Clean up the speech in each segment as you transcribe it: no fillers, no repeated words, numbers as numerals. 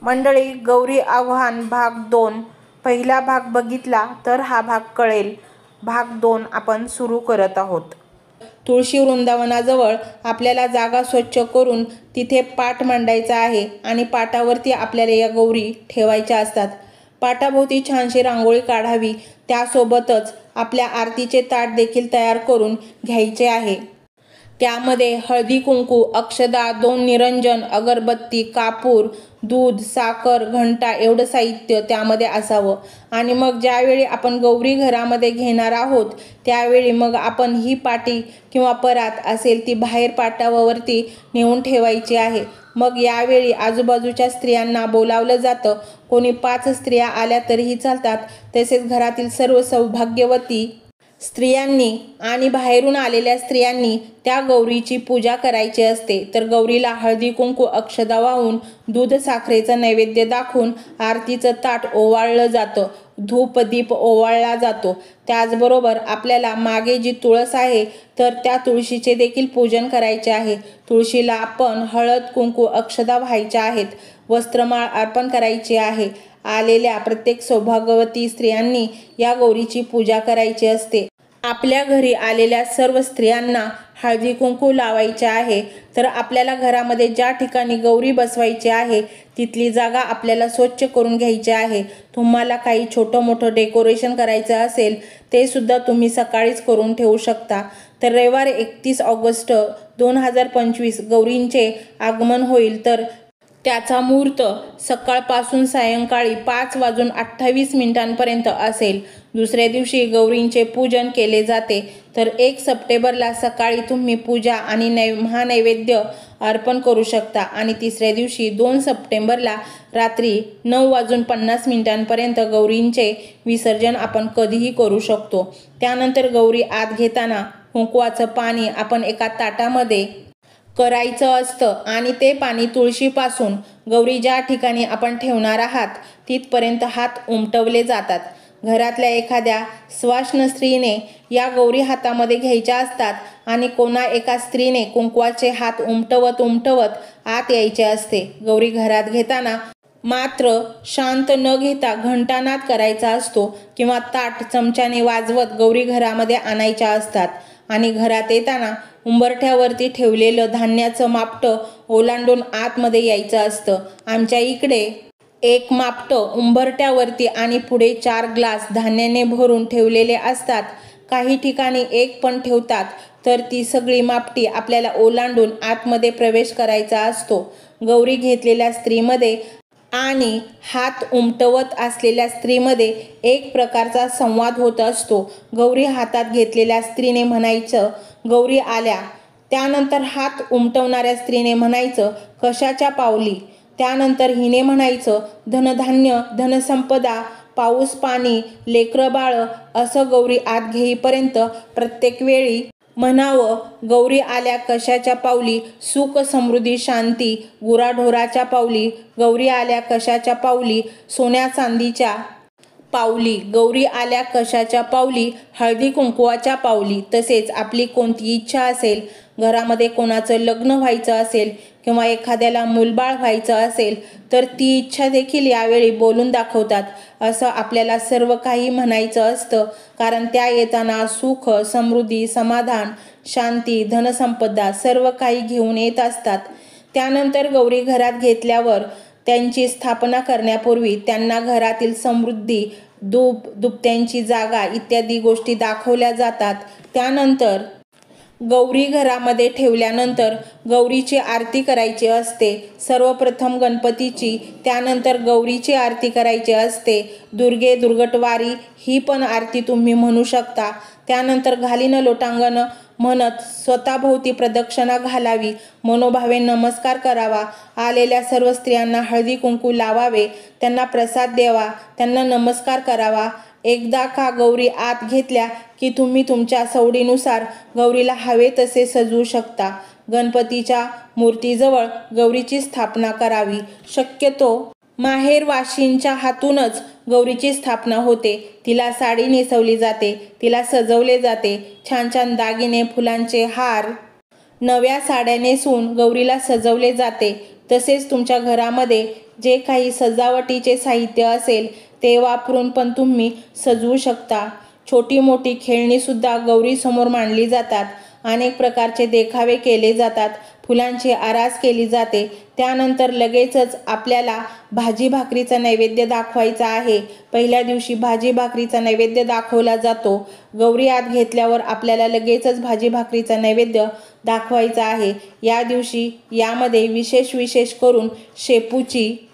मंडळी, गौरी आव्हान भाग 2 पहिला भाग बघितला तर हा भाग कळेल. भाग 2 आपण सुरू करत आहोत. तुळशी वृंदावनाजवळ आपल्याला जागा स्वच्छ करून तिथे पाट मांडायचा आहे आणि पाटावरती आपल्याला या गौरी ठेवायच्या असतात. पाटाभोवती छानशी रांगोळी काढावी. त्यासोबतच आपल्या आरतीचे ताट देखील तयार करून घ्यायचे आहे. त्यामध्ये हळदी कुंकू, अक्षदा, 2 निरंजन, अगरबत्ती, कापूर, दूध, साखर, घंटा एवढं साहित्य त्यामध्ये असावं. आणि मग ज्यावेळी आपण गौरी घरामध्ये घेणार आहोत त्यावेळी मग आपण ही पाटी किंवा परात असेल ती बाहेर पाटावरती नेऊन ठेवायची आहे. मग यावेळी आजूबाजूच्या स्त्रियांना बोलावलं जातं. कोणी 5 स्त्रिया आल्या तरीही चालतात. तसेच घरातील सर्व सौभाग्यवती स्त्रियांनी आणि बाहेरून आलेल्या स्त्रियांनी त्या गौरीची पूजा करायची असते. तर गौरीला हळदी कुंकू, अक्षदा वाहून, दूध साखरेचं नैवेद्य दाखवून आरतीचं ताट ओवाळलं जातं. धूप दीप ओवाळला जातो. त्याचबरोबर आपल्याला मागे जी तुळस आहे तर त्या तुळशीचे देखील पूजन करायचे आहे. तुळशीला आपण हळद कुंकू अक्षदा व्हायच्या आहेत. वस्त्रमाळ अर्पण करायची आहे. आलेल्या प्रत्येक सौभाग्यवती स्त्रियांनी या गौरीची पूजा करायची असते. आपल्या घरी आलेल्या सर्व स्त्रियांना हळदी कुंकू लावायचे आहे. तर आपल्याला घरामध्ये ज्या ठिकाणी गौरी बसवायची आहे तिथली जागा आपल्याला स्वच्छ करून घ्यायची आहे. तुम्हाला काही छोटं मोठं डेकोरेशन करायचं असेल ते सुद्धा तुम्ही सकाळीच करून ठेवू शकता. तर रविवार 31 ऑगस्ट 2025 गौरींचे आगमन होईल. तर त्याचा मुहूर्त सकाळपासून सायंकाळी 5:28 असेल. दुसऱ्या दिवशी गौरींचे पूजन केले जाते. तर 1 सप्टेंबरला सकाळी तुम्ही पूजा आणि महानैवेद्य अर्पण करू शकता आणि तिसऱ्या दिवशी 2 सप्टेंबरला रात्री 9:50 गौरींचे विसर्जन आपण कधीही करू शकतो. त्यानंतर गौरी आत घेताना कुंकवाचं पाणी आपण एका ताटामध्ये करायचं असतं आणि ते पाणी तुळशीपासून गौरी ज्या ठिकाणी आपण ठेवणार आहात तिथपर्यंत हात उमटवले जातात. घरातल्या एखाद्या सुवासिनी स्त्रीने या गौरी हातामध्ये घ्यायच्या असतात आणि कोणा एका स्त्रीने कुंकवाचे हात उमटवत आत यायचे असते. गौरी घरात घेताना मात्र शांत न घेता घंटानाद करायचा असतो किंवा ताट चमच्याने वाजवत गौरी घरामध्ये आणायच्या असतात. आणि घरात येताना उंबरठ्यावरती ठेवलेलं धान्याचं मापटं ओलांडून आतमध्ये यायचं असतं. आमच्या इकडे 1 मापटं उंबरठ्यावरती आणि पुढे 4 ग्लास धान्याने भरून ठेवलेले असतात. काही ठिकाणी 1 पण ठेवतात. तर ती सगळी मापटी आपल्याला ओलांडून आतमध्ये प्रवेश करायचा असतो. गौरी घेतलेल्या स्त्रीमध्ये आणि हात उमटवत असलेल्या स्त्रीमध्ये एक प्रकारचा संवाद होत असतो. गौरी हातात घेतलेल्या स्त्रीने म्हणायचं, गौरी आल्या. त्यानंतर हात उमटवणाऱ्या स्त्रीने म्हणायचं, कशाच्या पावली. त्यानंतर हिने म्हणायचं, धनधान्य, धनसंपदा, पाऊस पाणी, लेकरं बाळं असं गौरी आत घेईपर्यंत प्रत्येक वेळी म्हणावं, गौरी आल्या कशाच्या पावली, सुख समृद्धी शांती, गुराढोराच्या पावली. गौरी आल्या कशाच्या पावली, सोन्या चांदीच्या पावली. गौरी आल्या कशाच्या पावली, हळदी कुंकवाच्या पावली. तसेच आपली कोणती इच्छा असेल, घरामध्ये कोणाचं लग्न व्हायचं असेल किंवा एखाद्याला मूलबाळ व्हायचं असेल तर ती इच्छा देखील यावेळी बोलून दाखवतात. असं आपल्याला सर्व काही म्हणायचं असतं. कारण त्या येताना सुख समृद्धी, समाधान, शांती, धनसंपदा सर्व काही घेऊन येत असतात. त्यानंतर गौरी घरात घेतल्यावर त्यांची स्थापना करण्यापूर्वी त्यांना घरातील समृद्धी, दुपत्यांची जागा इत्यादी गोष्टी दाखवल्या जातात. त्यानंतर गौरी घरामध्ये ठेवल्यानंतर गौरीची आरती करायची असते. सर्वप्रथम गणपतीची, त्यानंतर गौरीची आरती करायची असते. दुर्गे दुर्गटवारी ही पण आरती तुम्ही म्हणू शकता. त्यानंतर घालीन लोटांगण म्हणत स्वतःभोवती प्रदक्षिणा घालावी, मनोभावे नमस्कार करावा, आलेल्या सर्व स्त्रियांना हळदी कुंकू लावावे, त्यांना प्रसाद द्यावा, त्यांना नमस्कार करावा. एकदा का गौरी आत घेतल्या की तुम्ही तुमच्या सवडीनुसार गौरीला हवे तसे सजवू शकता. गणपतीच्या मूर्तीजवळ गौरीची स्थापना करावी. शक्यतो माहेरवाशींच्या हातूनच गौरीची स्थापना होते. तिला साडी नेसवली जाते, तिला सजवले जाते. छान छान दागिने, फुलांचे हार, नव्या साड्या नेसून गौरीला सजवले जाते. तसेच तुमच्या घरामध्ये जे काही सजावटीचे साहित्य असेल ते वापरून पण तुम्ही सजवू शकता. छोटी मोठी खेळणीसुद्धा गौरीसमोर मांडली जातात. अनेक प्रकारचे देखावे केले जातात. फुलांची आरास केली जाते. त्यानंतर लगेचच आपल्याला भाजी भाकरीचा नैवेद्य दाखवायचा आहे. पहिल्या दिवशी भाजी भाकरीचा नैवेद्य दाखवला जातो. गौरी आत घेतल्यावर आपल्याला लगेचच भाजी भाकरीचा नैवेद्य दाखवायचा आहे. या दिवशी यामध्ये विशेष करून शेपूची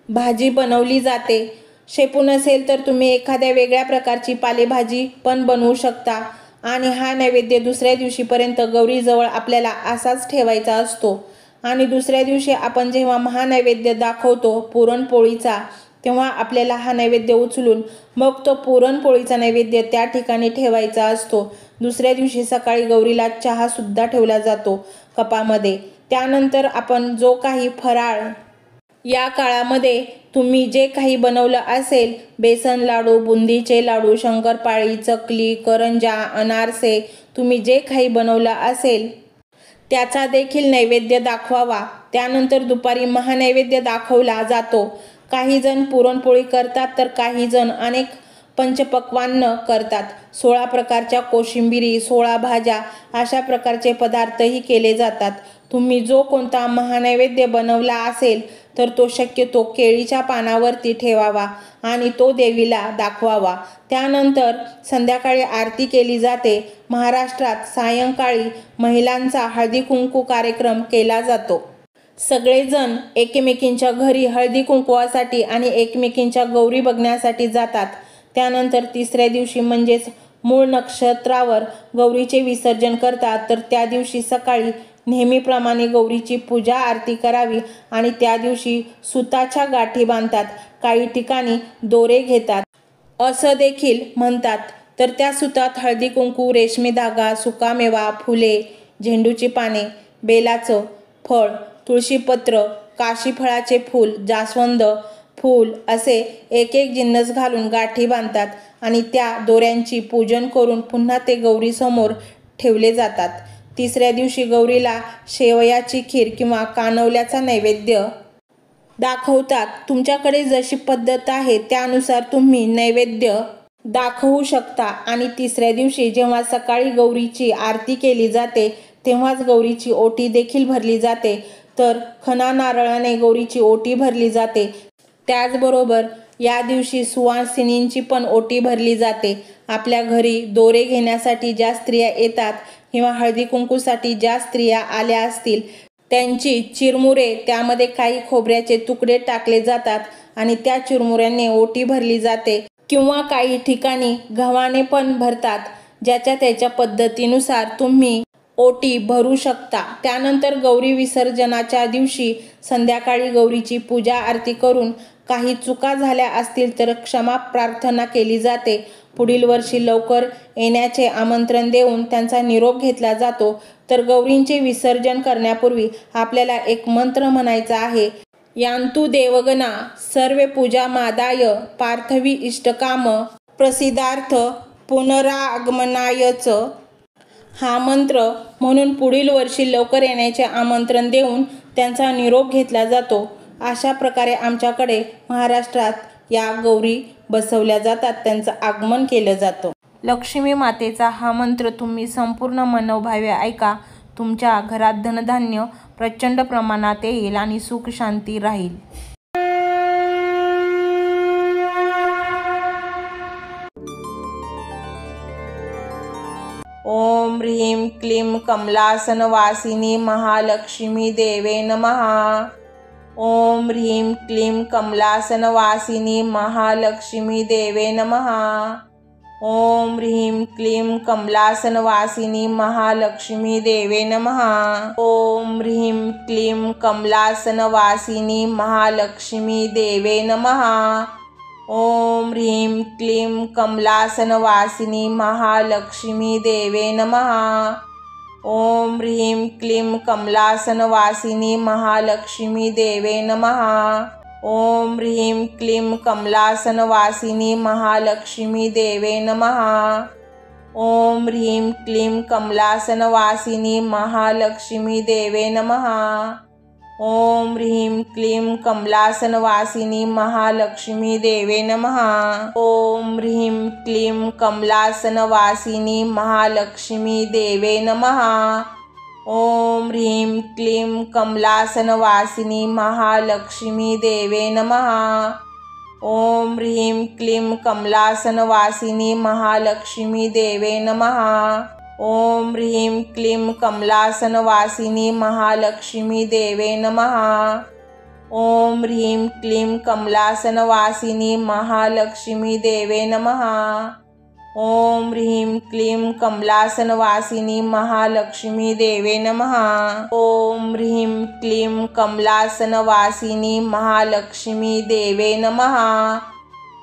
भाजी बनवली जाते. शेपू नसेल तर तुम्ही एखाद्या वेगळ्या प्रकारची पालेभाजी पण बनवू शकता. आणि हा नैवेद्य दुसऱ्या दिवशीपर्यंत गौरीजवळ आपल्याला असाच ठेवायचा असतो. आणि दुसऱ्या दिवशी आपण जेव्हा महानैवेद्य दाखवतो पुरणपोळीचा, तेव्हा आपल्याला हा नैवेद्य उचलून मग तो पुरणपोळीचा नैवेद्य त्या ठिकाणी ठेवायचा असतो. दुसऱ्या दिवशी सकाळी गौरीला चहासुद्धा ठेवला जातो कपामध्ये. त्यानंतर आपण जो काही फराळ या काळामध्ये तुम्ही जे काही बनवलं असेल, बेसन लाडू, बुंदीचे लाडू, शंकरपाळी, चकली, करंजा, अनारसे, तुम्ही जे काही बनवलं असेल त्याचा देखील नैवेद्य दाखवावा. त्यानंतर दुपारी महानैवेद्य दाखवला जातो. काही जण पुरणपोळी करतात तर काही जण अनेक पंचपक्वान्न करतात. 16 प्रकारच्या कोशिंबिरी, 16 भाज्या अशा प्रकारचे पदार्थही केले जातात. तुम्ही जो कोणता महानैवेद्य बनवला असेल तर तो शक्यतो केळीच्या पानावरती ठेवावा आणि तो देवीला दाखवावा. त्यानंतर संध्याकाळी आरती केली जाते. महाराष्ट्रात सायंकाळी महिलांचा हळदी कुंकू कार्यक्रम केला जातो. सगळेजण एकमेकींच्या घरी हळदी कुंकवासाठी आणि एकमेकींच्या गौरी बघण्यासाठी जातात. त्यानंतर तिसऱ्या दिवशी म्हणजेच मूळ नक्षत्रावर गौरीचे विसर्जन करतात. तर त्या दिवशी सकाळी नेहमीप्रमाणे गौरीची पूजा आरती करावी आणि त्या दिवशी सुताच्या गाठी बांधतात. काही ठिकाणी दोरे घेतात असं देखील म्हणतात. तर त्या सुतात हळदी कुंकू, रेशमी धागा, सुकामेवा, फुले, झेंडूची पाने, बेलाचं फळ, तुळशीपत्र, काशीफळाचे फूल, जास्वंद फूल असे एक जिन्नस घालून गाठी बांधतात आणि त्या दोऱ्यांची पूजन करून पुन्हा ते गौरीसमोर ठेवले जातात. तिसऱ्या दिवशी गौरीला शेवयाची खीर किंवा कानवल्याचा नैवेद्य दाखवतात. तुमच्याकडे जशी पद्धत आहे त्यानुसार तुम्ही नैवेद्य दाखवू शकता. आणि तिसऱ्या दिवशी जेव्हा सकाळी गौरीची आरती केली जाते तेव्हाच गौरीची ओटी देखील भरली जाते. तर खणा नारळाने गौरीची ओटी भरली जाते. त्याचबरोबर या दिवशी सुवासिनींची पण ओटी भरली जाते. आपल्या घरी दोरे घेण्यासाठी ज्या स्त्रिया येतात किंवा हळदी कुंकूसाठी ज्या स्त्रिया आल्या असतील त्यांची चिरमुरे, त्यामध्ये काही खोबऱ्याचे तुकडे टाकले जातात आणि त्या चिरमुऱ्यांनी ओटी भरली जाते. किंवा काही ठिकाणी गव्हाने पण भरतात. ज्याच्या त्याच्या पद्धतीनुसार तुम्ही ओटी भरू शकता. त्यानंतर गौरी विसर्जनाच्या दिवशी संध्याकाळी गौरीची पूजा आरती करून काही चुका झाल्या असतील तर क्षमा प्रार्थना केली जाते. पुढील वर्षी लवकर येण्याचे आमंत्रण देऊन त्यांचा निरोप घेतला जातो. तर गौरींचे विसर्जन करण्यापूर्वी आपल्याला एक मंत्र म्हणायचा आहे. यान्तु देवगणा सर्वे पूजा मादाय पार्थवी इष्टकाम प्रसिद्धार्थ पुनरागमनायच. हा मंत्र म्हणून पुढील वर्षी लवकर येण्याचे आमंत्रण देऊन त्यांचा निरोप घेतला जातो. अशा प्रकारे आमच्याकडे महाराष्ट्रात या गौरी बसवल्या जातात, त्यांचं आगमन केलं जातं. लक्ष्मी मातेचा हा मंत्र तुम्ही संपूर्ण मनोभावे ऐका. तुमच्या घरात धनधान्य प्रचंड प्रमाणात येईल आणि सुख शांती राहील. ओम ह्रीं क्लीं कमलासनवासिनी महालक्ष्मी देवे नमः. ओम ह्रीं क्लीं कमलासनवासिनी महालक्ष्मी देवे नमः. ओम ह्रीं क्लीं कमलासनवासिनी महालक्ष्मी देवे नमः. ओम ह्रीं क्लीं कमलासनवासिनी महालक्ष्मी देवे नमः. ओम ह्रीं क्लीं कमलासनवासिनी महालक्ष्मी देवे नमः. ओम ह्रीं क्लीं कमलासनवासिनी महालक्ष्मी देवे नमः. ओम ह्रीं क्लीं कमलासनवासिनी महालक्ष्मी देवे नमः. ओम ह्रीं क्लीं कमलासनवासिनी महालक्ष्मी देवे नमः. ओम ह्रीं क्लीं कमलासनवासिनी महालक्ष्मी देवे नमः। ओम ह्रीं क्लीं कमलासनवासिनी महालक्ष्मी देवे नमः। ओम ह्रीं क्लीं कमलासनवासिनी महालक्ष्मी देवे नमः। ओम ह्रीं क्लीं कमलासनवासिनी महालक्ष्मी देवे नमः। ओम ह्रीं क्लीं कमलासनवासिनी महालक्ष्मी देवे नमः। ओम ह्रीं क्लीं कमलासनवासिनी महालक्ष्मी देवे नमः। ओम ह्रीं क्लीं कमलासनवासिनी महालक्ष्मी देवे नमः। ओम ह्रीं क्लीं कमलासनवासिनी महालक्ष्मी देवे नमः।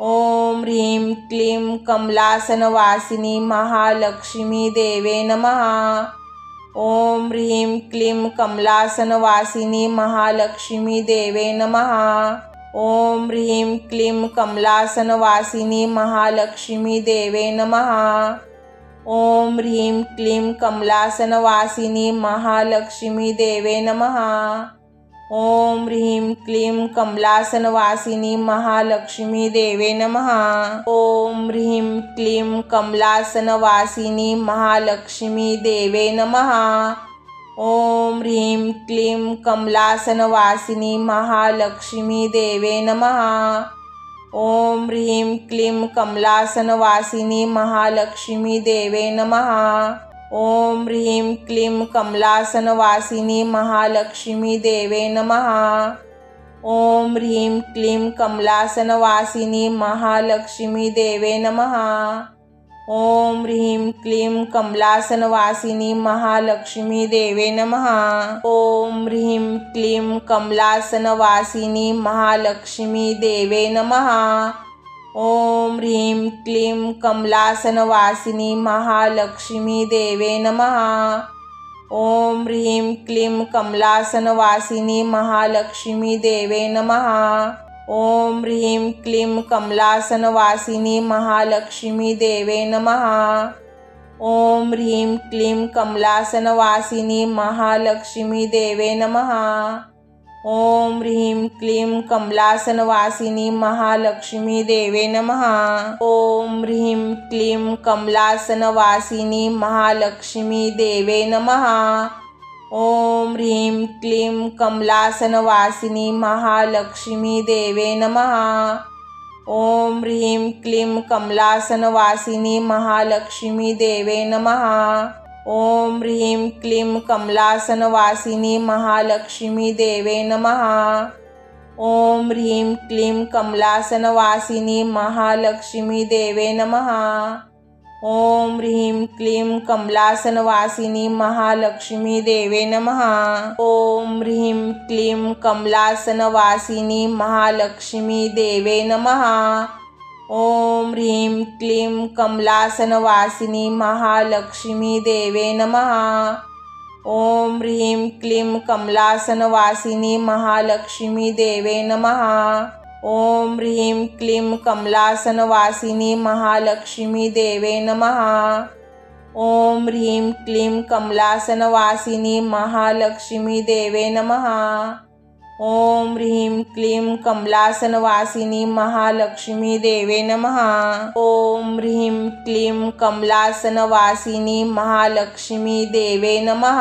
ओम ह्रीं क्लीं कमलासनवासिनी महालक्ष्मी देवे नमः। ओम ह्रीं क्लीं कमलासनवासिनी महालक्ष्मी देवे नमः। ओम ह्रीं क्लीं कमलासनवासिनी महालक्ष्मी देवे नमः। ओम ह्रीं क्लीं कमलासनवासिनी महालक्ष्मी देवे नमः। ओम ह्रीं क्लीं कमलासनवासिनी महालक्ष्मी देवे नमः। ओम ह्रीं क्लीं कमलासनवासिनी महालक्ष्मी देवे नमः। ओम ह्रीं क्लीं कमलासनवासिनी महालक्ष्मी देवे नमः। ओम ह्रीं क्लीं कमलासनवासिनी महालक्ष्मी देवे नमः। ओम ह्रीं क्लीं कमलासनवासिनी महालक्ष्मी देवे नमः। ओम ह्रीं क्लीं कमलासनवासिनी महालक्ष्मी देवे नमः। ओम ह्रीं क्लीं कमलासनवासिनी महालक्ष्मी देवे नमः। ओम ह्रीं क्लीं कमलासनवासिनी महालक्ष्मी देवे नमः। ओम ह्रीं क्लीं कमलासनवासिनी महालक्ष्मी देवे नमः। ओम ह्रीं क्लीं कमलासनवासिनी महालक्ष्मी देवे नमः। ओम ह्रीं क्लीं कमलासनवासिनी महालक्ष्मी देवे नमः। ओम ह्रीं क्लीं कमलासनवासिनी महालक्ष्मी देवे नमः। ओम ह्रीं क्लीं कमलासनवासिनी महालक्ष्मी देवे नमः। ओम ह्रीं क्लीं कमलासनवासिनी महालक्ष्मी देवे नमः। ओम ह्रीं क्लीं कमलासनवासिनी महालक्ष्मी देवे नमः। ओम ह्रीं क्लीं कमलासनवासिनी महालक्ष्मी देवे नमः। ओम ह्रीं क्लीं कमलासनवासिनी महालक्ष्मी देवे नमः। ओम ह्रीं क्लीं कमलासनवासिनी महालक्ष्मी देवे नमः। ओम ह्रीं क्लीं कमलासनवासिनी महालक्ष्मी देवे नमः। ओम ह्रीं क्लीं कमलासनवासिनी महालक्ष्मी देवे नमः। ओम ह्रीं क्लीं कमलासनवासिनी महालक्ष्मी देवे नमः। ओम ह्रीं क्लीं कमलासनवासिनी महालक्ष्मी देवे नमः। ओम ह्रीं क्लीं कमलासनवासिनी महालक्ष्मी देवे नमः। ओम ह्रीं क्लीं कमलासनवासिनी महालक्ष्मी देवे नमः। ओम ह्रीं क्लीं कमलासनवासिनी महालक्ष्मी देवे नमः। ओम ह्रीं क्लीं कमलासनवासिनी महालक्ष्मी देवे नमः।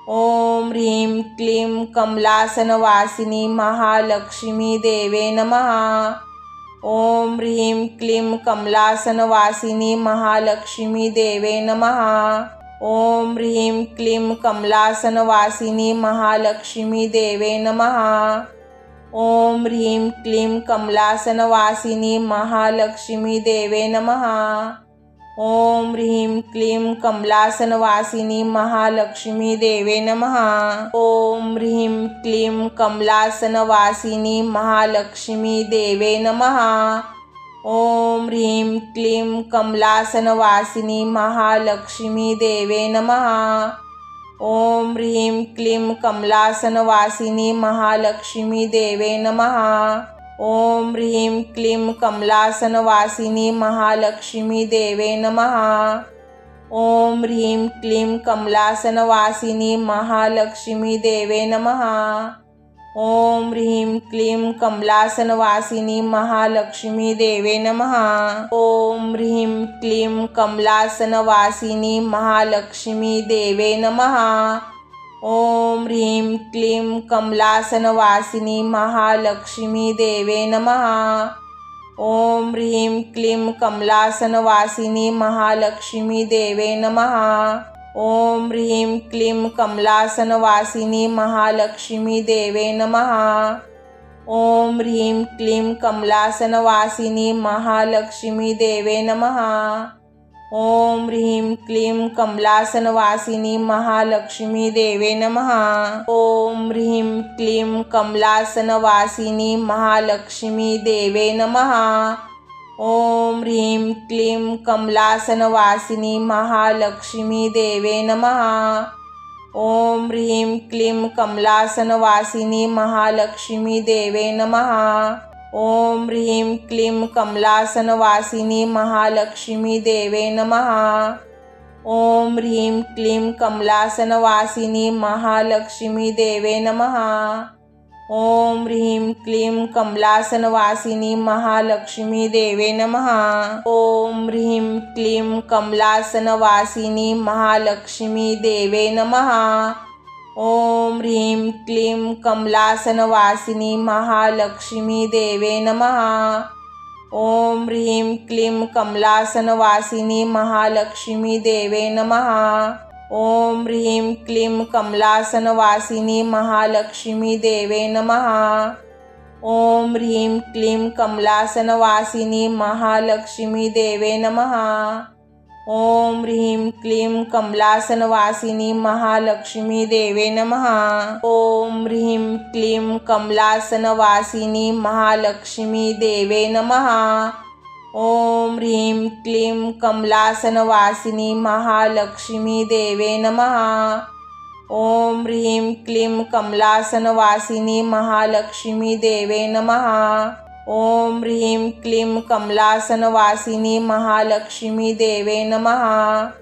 ओम ह्रीं क्लीं कमलासनवासिनी महालक्ष्मी देवे नमः। ओम ह्रीं क्लीं कमलासनवासिनी महालक्ष्मी देवे नमः। ओम ह्रीं क्लीं कमलासनवासिनी महालक्ष्मी देवे नमः। ओम ह्रीं क्लीं कमलासनवासिनी महालक्ष्मी देवे नमः। ओम ह्रीं क्लीं कमलासनवासिनी महालक्ष्मी देवे नमः। ओम ह्रीं क्लीं कमलासनवासिनी महालक्ष्मी देवे नमः। ओम ह्रीं क्लीं कमलासनवासिनी महालक्ष्मी देवे नमः। ओम ह्रीं क्लीं कमलासनवासिनी महालक्ष्मी देवे नमः। ओम ह्रीं क्लीं कमलासनवासिनी महालक्ष्मी देवे नमः। ओम ह्रीं क्लीं कमलासनवासिनी महालक्ष्मी देवे नमः। ओम ह्रीं क्लीं कमलासनवासिनी महालक्ष्मी देवे नमः। ओम ह्रीं क्लीं कमलासनवासिनी महालक्ष्मी देवे नमः। ओम ह्रीं क्लीं कमलासनवासिनी महालक्ष्मी देवे नमः। ओम ह्रीं क्लीं कमलासनवासिनी महालक्ष्मी देवे नमः। ओम ह्रीं क्लीं कमलासनवासिनी महालक्ष्मी देवे नमः। ओम ह्रीं क्लीं कमलासनवासिनी महालक्ष्मी देवे नमः। ओम ह्रीं क्लीं कमलासनवासिनी महालक्ष्मी देवे नमः। ओम ह्रीं क्लीं कमलासनवासिनी महालक्ष्मी देवे नमः। ओम ह्रीं क्लीं कमलासनवासिनी महालक्ष्मी देवे नमः। ओम ह्रीं क्लीं कमलासनवासिनी महालक्ष्मी देवे नमः। ओम ह्रीं क्लीं कमलासनवासिनी महालक्ष्मी देवे नमः। ओम ह्रीं क्लीं कमलासनवासिनी महालक्ष्मी देवे नमः। ओम ह्रीं क्लीं कमलासनवासिनी महालक्ष्मी देवे नमः। ओम ह्रीं क्लीं कमलासनवासिनी महालक्ष्मी देवे नमः। ओम ह्रीं क्लीं कमलासनवासिनी महालक्ष्मी देवे नमः। ओम ह्रीं क्लीं कमलासनवासिनी महालक्ष्मी देवे नमः। ओम ह्रीं क्लीं कमलासनवासिनी महालक्ष्मी देवे नमः। ओम ह्रीं क्लीं कमलासनवासिनी महालक्ष्मी देवे नमः। ओम ह्रीं क्लीं कमलासनवासिनी महालक्ष्मी देवे नमः। ओम ह्रीं क्लीं कमलासनवासिनी महालक्ष्मी देवे नमः। ओम ह्रीं क्लीं कमलासनवासिनी महालक्ष्मी देवे नमः। ओम ह्रीं क्लीं कमलासनवासिनी महालक्ष्मी देवे नमः। ओम ह्रीं क्लीं कमलासनवासिनी महालक्ष्मी देवे नमः।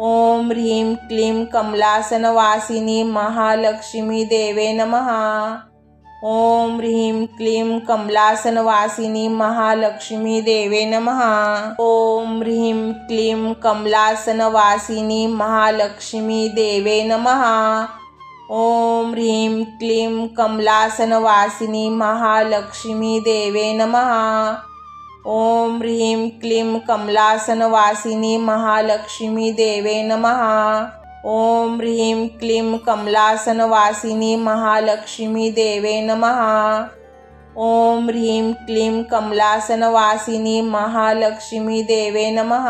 ओम ह्रीं क्लीं कमलासनवासिनी महालक्ष्मी देवे नमः। ओम ह्रीं क्लीं कमलासनवासिनी महालक्ष्मी देवे नमः। ओम ह्रीं क्लीं कमलासनवासिनी महालक्ष्मी देवे नमः। ओम ह्रीं क्लीं कमलासनवासिनी महालक्ष्मी देवे नमः। ओम ह्रीं क्लीं कमलासनवासिनी महालक्ष्मी देवे नमः। ओम ह्रीं क्लीं कमलासनवासिनी महालक्ष्मी देवे नमः। ओम ह्रीं क्लीं कमलासनवासिनी महालक्ष्मी देवे नमः।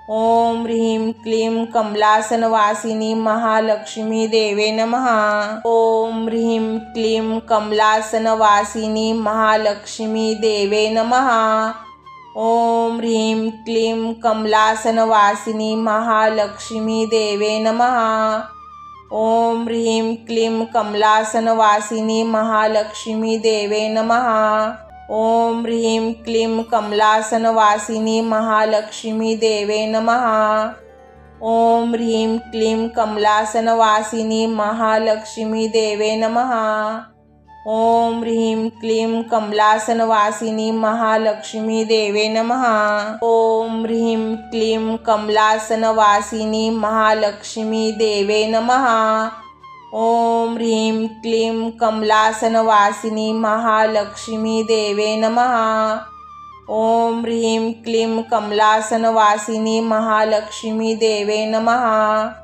ओम ह्रीं क्लीं कमलासनवासिनी महालक्ष्मी देवे नमः। ओम ह्रीं क्लीं कमलासनवासिनी महालक्ष्मी देवे नमः। ओम ह्रीं क्लीं कमलासनवासिनी महालक्ष्मी देवे नमः। ओम ह्रीं क्लीं कमलासनवासिनी महालक्ष्मी देवे नमः। ओम ह्रीं क्लीं कमलासनवासिनी महालक्ष्मी देवे नमः। ओम ह्रीं क्लीं कमलासनवासिनी महालक्ष्मी देवे नमः। ओम ह्रीं क्लीं कमलासनवासिनी महालक्ष्मी देवे नमः। ओम ह्रीं क्लीं कमलासनवासिनी महालक्ष्मी देवे नमः। ओम ह्रीं क्लीं कमलासनवासिनी महालक्ष्मी देवे नमः। ओम ह्रीं क्लीं कमलासनवासिनी महालक्ष्मी देवे नमः।